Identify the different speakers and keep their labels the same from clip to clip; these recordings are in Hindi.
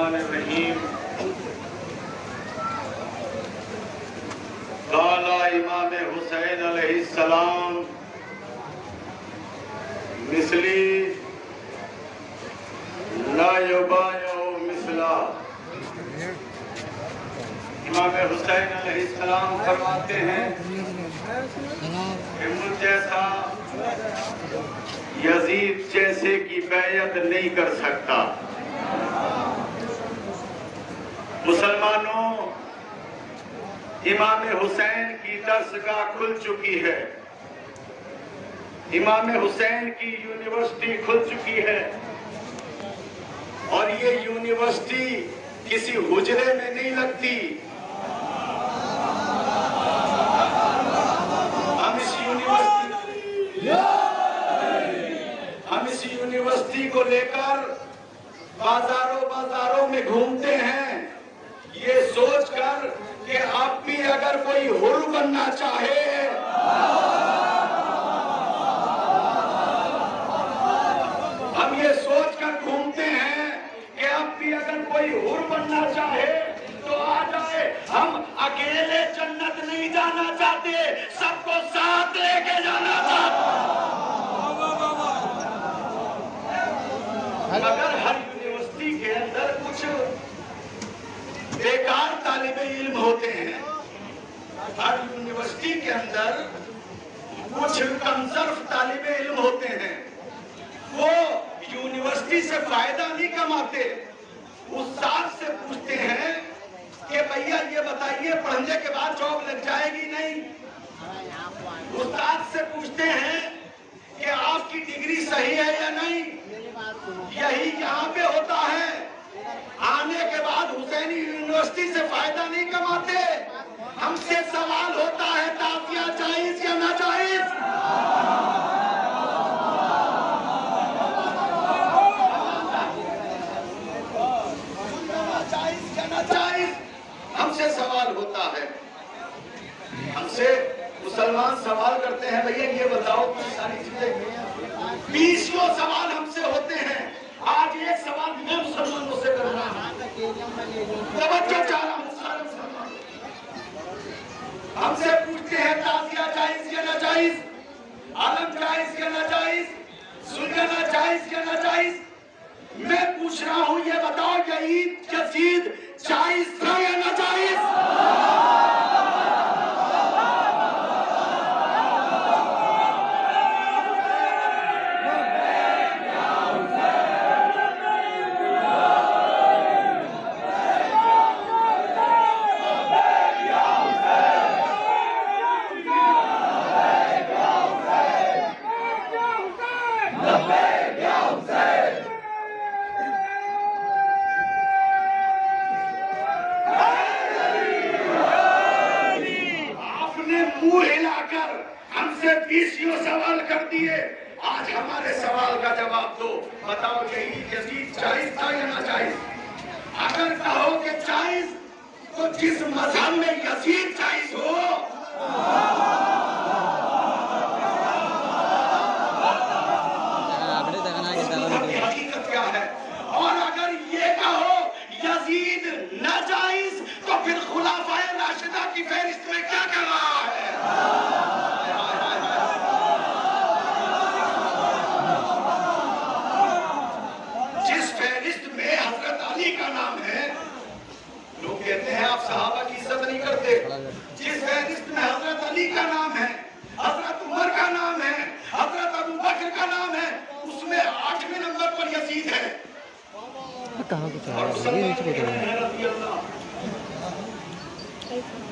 Speaker 1: बिस्मिल्लाहिर्रहमानिर्रहीम। काला इमाम हुसैन अलैहिस्सलाम मिसली ला युबायउ मिसला। इमाम हुसैन अलैहिस्सलाम फरमाते हैं कि मुझ जैसा यजीद जैसे की बैयत नहीं कर सकता। मुसलमानों, इमाम हुसैन की दरसगाह खुल चुकी है, इमाम हुसैन की यूनिवर्सिटी खुल चुकी है और ये यूनिवर्सिटी किसी हुजरे में नहीं लगती। हम इस यूनिवर्सिटी को लेकर बाजारों में घूमते हैं, ये सोचकर कि आप भी अगर कोई हुर बनना चाहे, हम ये सोचकर घूमते हैं कि आप भी अगर कोई हुर बनना चाहे तो आ जाए। हम अकेले जन्नत नहीं जाना चाहते, सबको साथ लेके जाना चाहते। मगर हर यूनिवर्सिटी के अंदर कुछ बेकार तालिबे इल्म होते हैं, हर यूनिवर्सिटी के अंदर कुछ कमजोर तालिबे इल्म होते हैं। वो यूनिवर्सिटी से फायदा नहीं कमाते, उस्ताद से पूछते हैं कि भैया ये बताइए पढ़ने के बाद जॉब लग जाएगी नहीं। उस्ताद से पूछते हैं कि आपकी डिग्री सही है या नहीं। यही यहाँ पे होता है। आने के बाद हुसैनी यूनिवर्सिटी से फायदा नहीं कमाते। हमसे सवाल होता है ताज़िया जायज या नाजायज। हमसे सवाल होता है, हमसे मुसलमान सवाल करते हैं भैया ये बताओ कि सारी चीजें 20 सवाल हमसे होते हैं। आज एक सवाल मैं मुसलमानों से कर रहा हूं, तवज्जो चाह रहा हूं सारे मुसलमान। हमसे पूछते हैं ताज़िया जायज या नाजायज, आलम जायज या नाजायज, सुलझाना जायज या नाजायज। मैं पूछ रहा हूं ये बताओ यजीद जायज था या नाजायज। मुंह हिलाकर हमसे 20 सवाल कर दिए। आज हमारे सवाल का जवाब दो। बताओ यजीद जायज था या नाजायज। अगर कहो कि जायज तो जिस मजहब में यजीद जायज हो, हकीकत क्या है। और अगर ये कहो यजीद नाजायज तो फिर खुलाफाए राशिदा की फहरिस्त में क्या कर रहा है। जिस फहरिस्त में हजरत अली का नाम है, लोग कहते हैं आप सहाबा की इज्जत नहीं करते। जिस फहरिस्त में हजरत अली का नाम है, हजरत उमर का नाम है, हजरत अबू बकर का नाम है, उसमें 8वें नंबर पर यजीद है।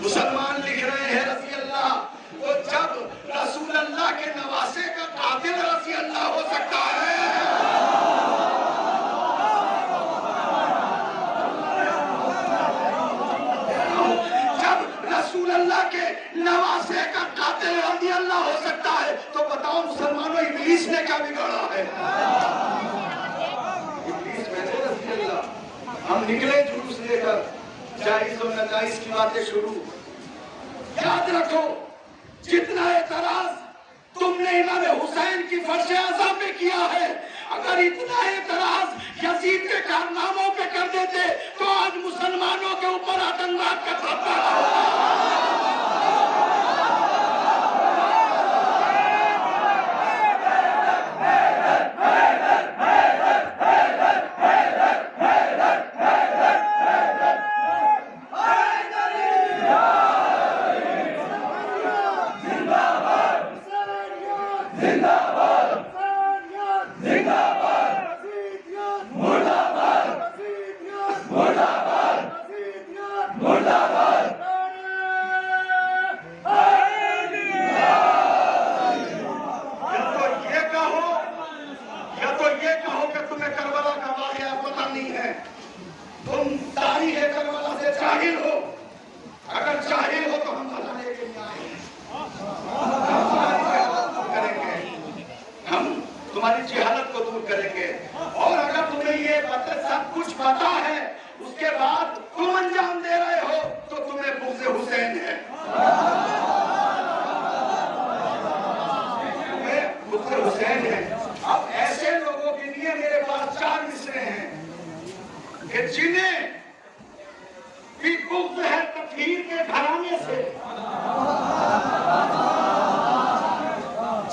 Speaker 1: मुसलमान लिख रहे हैं रज़ी अल्लाह, तो जब रसूल अल्लाह के नवासे का कातिल रज़ी अल्लाह हो सकता है, जब रसूल अल्लाह के नवासे का कातिल रज़ी अल्लाह हो सकता है, तो बताओ मुसलमानों इब्लीस ने क्या बिगाड़ा है। इब्लीस में रज़ी अल्लाह। हम निकले जुलूस लेकर, जायज और नाजायज की बातें शुरू। याद रखो, जितना एतराज तुमने इमाम हुसैन की फर्श आज़म पे किया है, अगर इतना एतराज यजीद के कारनामों पे कर देते दाढ़ी है करबला से जाहिल हो, अगर जाहिल हो तो हम बताने के लिए आए करेंगे, हम तुम्हारी जहालत को दूर करेंगे। और अगर तुम्हें ये सब कुछ पता है उसके बाद तुम अंजाम दे रहे हो तो तुम्हें बुग़्ज़ हुसैन है, तुम्हें बुग़्ज़ हुसैन है। अब ऐसे लोगों के लिए मेरे पास 4 मिसरे हैं कि जिन्हें भी बुग़्ज़ है तकफीर के घराने से,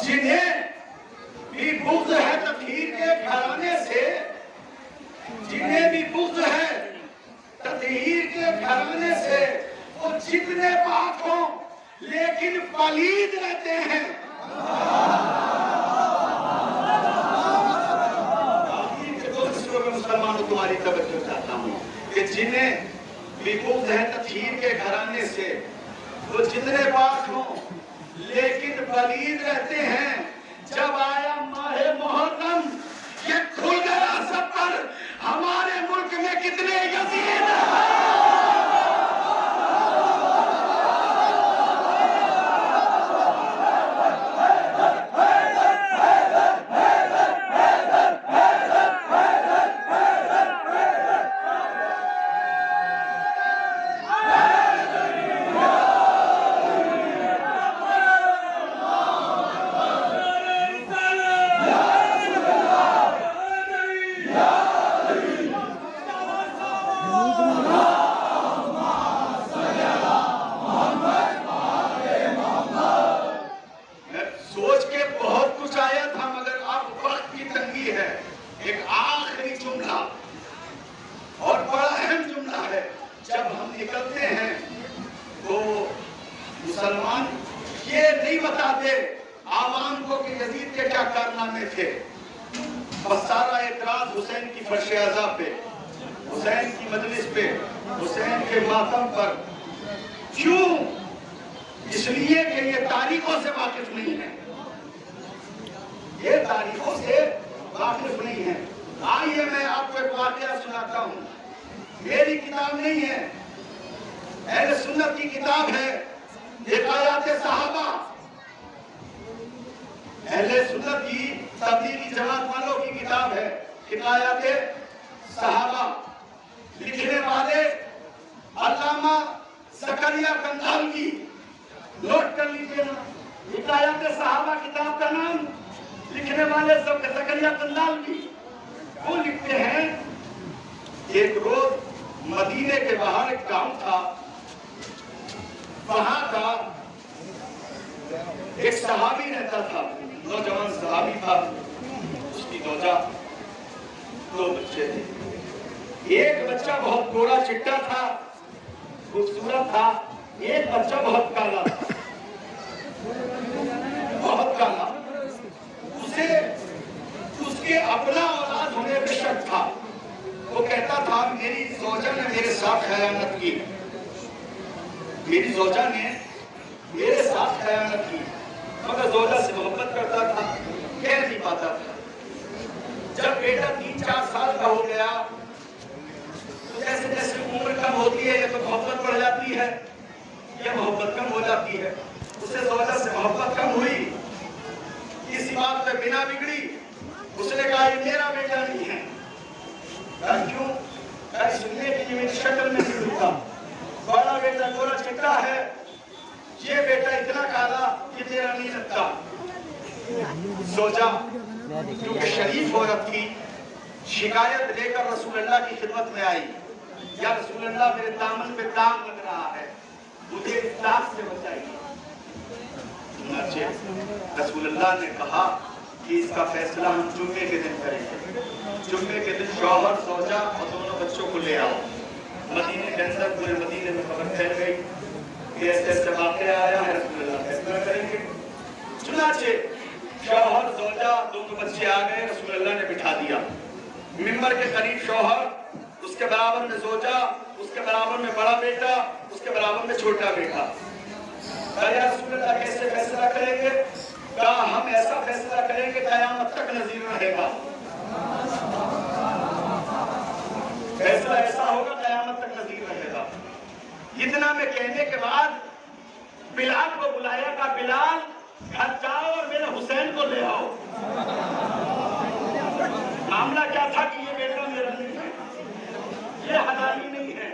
Speaker 1: जिन्हें भी बुग़्ज़ है तकफीर के घराने से, जिन्हें भी बुग़्ज़ है तकफीर के घराने से, वो जितने पाक हों लेकिन पलीद रहते हैं। मुसलमानों तुम्हारी तवज्जो चाहता हूँ कि जिन्हें भी बुग़्ज़ है तकफीर के घराने से, वो जितने पाक हों लेकिन पलीद रहते हैं। जब आया माहे मुहर्रम ये खुल गया सब पर, हमारे मुल्क में कितने यज़ीद मुसलमान ये नहीं बताते आवाम को कि यजीद के क्या कारनामे थे। बस सारा एतराज हुसैन की फर्श अज़ा पे, हुसैन की मजलिस पे, हुसैन के मातम पर। क्यों? इसलिए कि ये तारीखों से वाकिफ नहीं है, ये तारीखों से वाकिफ नहीं है। आइए मैं आपको एक वाक़या सुनाता हूँ। मेरी किताब नहीं है, अहले सुन्नत की किताब है, हिकायात सहाबा, अहले सुन्नत की तबलीगी जमात वालों की किताब है हिकायात सहाबा। लिखने वाले अल्लामा ज़करिया कंधालवी, नोट कर लीजिए ना, हिकायात सहाबा किताब का नाम, लिखने वाले ज़करिया कंधालवी। वो लिखते हैं एक रोज मदीने के बाहर एक गांव था, वहां का एक सहाबी रहता था, नौजवान सहाबी था, उसकी नौजा 2 बच्चे थे। एक बच्चा बहुत गोरा चिट्टा था, खूबसूरत था, एक बच्चा बहुत काला था, बहुत काला। उसे उसके अपना औलाद होने पे शक था। वो कहता था मेरी ज़ौजा ने मेरे साथ खयानत की, मेरी ज़ौजा ने मेरे साथ खयानत की, मगर ज़ौजा से मोहब्बत करता था, कह नहीं पाता था। जब बेटा 3-4 साल का हो गया तो जैसे जैसे उम्र कम होती है, ये तो मोहब्बत बढ़ जाती है या मोहब्बत कम हो जाती है। उसे ज़ौजा से मोहब्बत कम हुई, इसी बात पे बिना बिगड़ी उसने कहा ये मेरा बेटा नहीं है। क्यों? इसलिए कि मेरी शक्ल में नहीं मिलता, बड़ा बेटा गोरा चिट्टा है, ये बेटा इतना काला कि तेरा नहीं लगता। ज़ौजा क्योंकि शरीफ औरत थी, शिकायत लेकर रसूलुल्लाह की खिदमत में आई, या रसूलुल्लाह मेरे दामन पे दाग लग रहा है, मुझे इस दाग से बचाइए। रसूलुल्लाह ने कहा कि इसका फैसला हम जुम्मे के दिन करेंगे। जुम्मे के दिन शौहर, ज़ौजा और दोनों बच्चों को ले आओ। मदीने के अंदर पूरे मदीने में खबर फैल गई कि ऐसे ऐसे वाक़या आया है, रसूलुल्लाह फैसला करेंगे। चुनाचे शौहर, ज़ौजा, दोनों बच्चे आ गए, रसूलुल्लाह ने बिठा दिया मिंबर के करीब शौहर, उसके बराबर में ज़ौजा, उसके बराबर में बड़ा बेटा, उसके बराबर में छोटा बेटा। या रसूलुल्लाह कैसे फैसला करेंगे? कहा हम ऐसा फैसला करेंगे क़यामत तक नज़ीर रहेगा, फैसला ऐसा होगा क़यामत तक इतना में कहने के बाद बिलाल को बुलाया, का बिलाल घर जाओ और मेरे हुसैन को ले आओ। मामला क्या था कि ये बेटा मेरा नहीं है, ये हलाली नहीं है।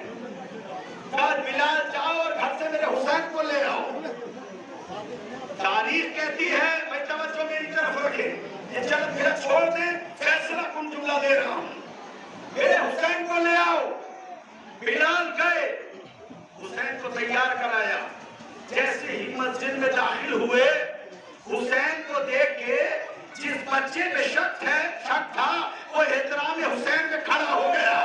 Speaker 1: कहा बिलाल जाओ और घर से मेरे हुसैन को ले आओ। तारीख कहती है, भाई तवज्जो मेरी तरफ रखे, ये चल फिर छोड़ दे, फैसला कुन जुमला दे रहा हूं, मेरे हुसैन को ले आओ। बिलाल गए, हुसैन को तैयार कराया। जैसे ही मस्जिद में दाखिल हुए, हुसैन को देख के जिस बच्चे पे शक था वो एहतराम हुसैन में खड़ा हो गया।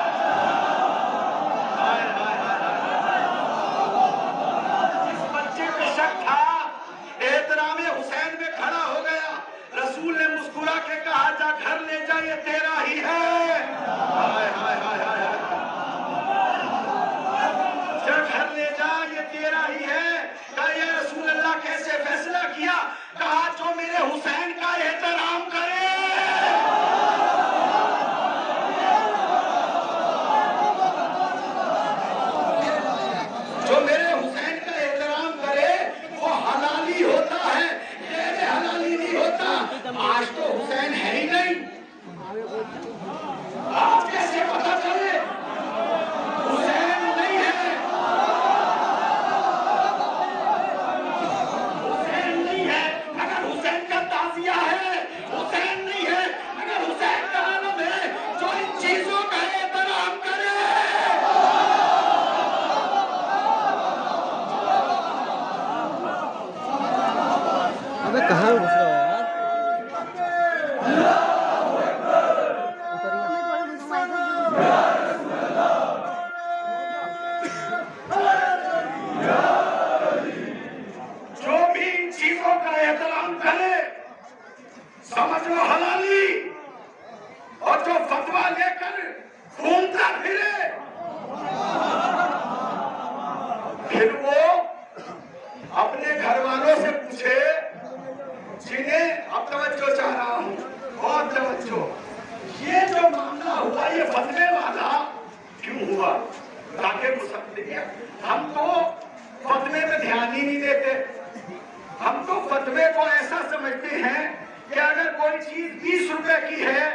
Speaker 1: जिस बच्चे पे शक था एहतराम हुसैन में खड़ा हो गया। रसूल ने मुस्कुरा के कहा, जा घर ले जा, ये तेरा ही है। हाय हाय हाय हाय, जा घर ले जा, ये तेरा ही है। कहा या रसूल अल्लाह कैसे फैसला किया? कहा जो मेरे हुसैन का एहतराम करे। जो मेरे हुसैन का एहतराम करे वो हलाली होता है, गैर हलाली नहीं होता। आज तो हुसैन है ही नहीं, आज कैसे पता चले हुसैन नहीं है? हुसैन नहीं है अगर हुसैन का ताजिया है, हुसैन नहीं है अगर हुसैन का आलम है। जो इन चीजों का एहतराम करे।
Speaker 2: अबे कहाँ घुस रहा है यार?
Speaker 1: जो भी इन चीजों का एहतराम करे समझ लो हलाली, और जो फतवा लेकर घूमता फिरे फिर वो अपने घर वालों से पूछे, जिन्हें अब तवज्जो चाह रहा हूं, बहुत तवज्जो, ये जो मामला हुआ ये फतवे वाला क्यों हुआ? ताकि हम तो फतवे में ध्यान ही नहीं देते। हम तो फतवे को ऐसा समझते हैं कि अगर कोई चीज 20 रुपए की है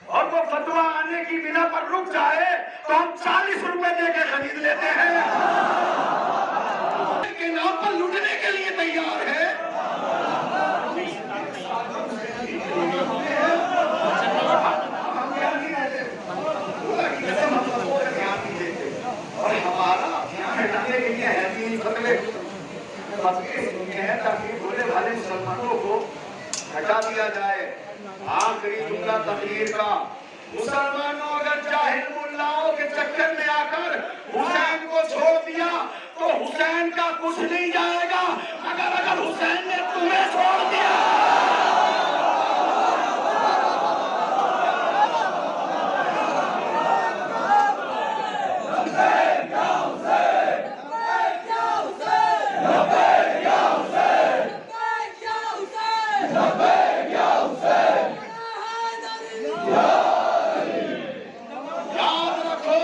Speaker 1: और वो फतवा आने की बिना पर रुक जाए तो हम 40 रुपए देके खरीद लेते हैं, के नाम पर लूटने के लिए तैयार है। और हमारा हटाने के लिए है भी फतवे है ताकि भोले भाले मुसलमानों को हटा दिया जाए। आखिरी जुमला तकरीर का, मुसलमानों अगर जाहिल मुल्लाओं के चक्कर में आकर हुसैन को छोड़ दिया तो हुसैन का कुछ नहीं जाएगा, अगर हुसैन ने तुम्हें छोड़ दिया। याद रखो,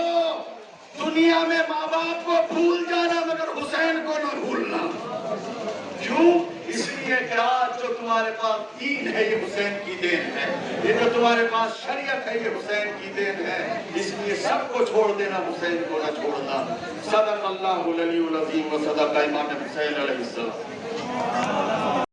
Speaker 1: दुनिया में माँ बाप को भूल जाना मगर हुसैन को न भूलना। क्यों? इसलिए क्या जो तुम्हारे पास दीन है ये हुसैन की देन है, ये जो तुम्हारे पास शरीयत है ये हुसैन की देन है। इसलिए सबको छोड़ देना, हुसैन को न छोड़ना। सदक़ल्लाहुल अलीयुल अज़ीम व सदक़ इमाम हुसैन अलैहिस्सलाम।